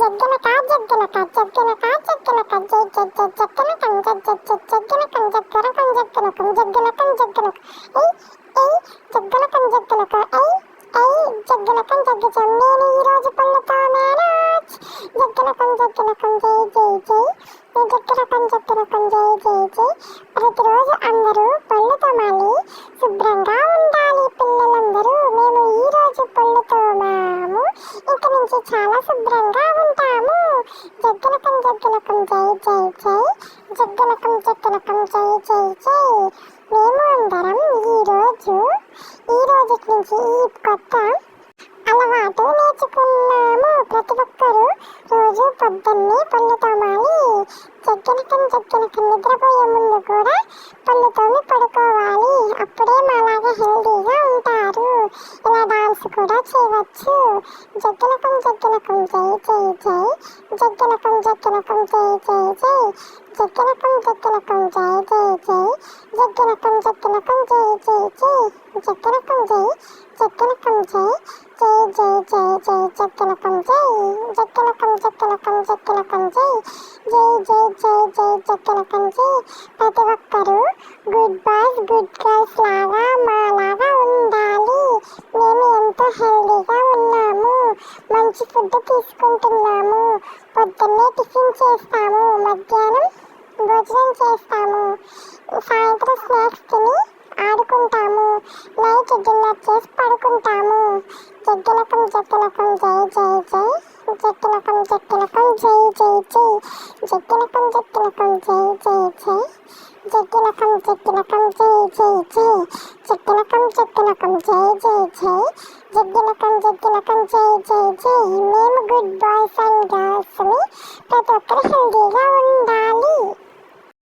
జగ్గలక జగ్గలక జగ్గలక జగ్గలక జై జై జై జగ్గలకం జై జై జై జగ్గలకం జగ్గలకం జగ్గలకం జగ్గలకం జగ్గలక ఏయ్ ఏయ్ జగ్గలకం జగ్గలక ఏయ్ ఏయ్ జగ్గలకం జగ్గజం నేను ఈరోజు పళ్ళుతో మ్యారేజ్ జగ్గలకం జగ్గలకం జై జై జై జగ్గలకం జగ్గలకం జై జై జై ప్రతిరోజు అందరూ పళ్ళు తోమాలి, శుభ్రంగా ఉండాలి పిల్లలందరూ. మేము ఈరోజు పళ్ళు తోమాము, ఇక నుంచి చాలా శుభ్రంగా ఉంటాము. జగ్గలకం జగ్గలకం జై జై జై జగ్గలకం జగ్గలకం జై జై జై. మేము అందరం ఈ రోజు నుంచి ఈ కొత్త అలవాటు నేర్చుకున్నాము. ప్రతి ఒక్కరూ రోజు పొద్దున్నే పళ్ళు తోమాలి. జగ్గలకం జగ్గలకం నిద్రపోయే ముందు కూడా పళ్ళు తోమి పడుకోవాలి. అప్పుడే మాలాగా హెల్దీగా ఉంటారు. ఇలా డాన్స్ కూడా చేయవచ్చు. జగ్గలకం జగ్గలకం జై జై జై జగ్గలకం జగ్గలకం జై జై జై జగ్గలకం జగ్గలకం జై జై జై జగ్గలకం జగ్గలకం జై జై జై జగ్గలకం జై జగ్గలకం జై జై జై జై జై జగ్గలకం జై జగ్గలకం జగ్గలకం జగ్గలకం జై జై జై జై జై జగ్గలకం జై. ప్రతి ఒక్కరూ గుడ్ బాయ్స్ గుడ్ గర్ల్స్ లాగా మాలాగా ఉండాలి. మేము ఎంతో హెల్దీగా ఉన్నాము, మంచి ఫుడ్ తీసుకుంటున్నాము. పొద్దున్నే టిఫిన్ చేస్తాము, మధ్యాహ్నం భోజనం చేస్తాము, సాయంత్రం స్నాక్స్ తిని ఆడుకుంటాము, నైట్ డిన్నర్ చేసి పడుకుంటాము. జగ్గలకం జగ్గలకం జై జై జై జగ్గలకం జగ్గలకం జై జై జై జగ్గలకం జగ్గలకం జై జై జై జగ్గలకం జగ్గలకం జై జై జై జగ్గలకం జగ్గలకం జై జై జై జగ్గలకం జగ్గలకం జై జై జై. మేము గుడ్ బాయ్స్ అండ్ గర్ల్స్ని. ప్రతి ఒక్కరు హెల్దీగా ఉండాలి.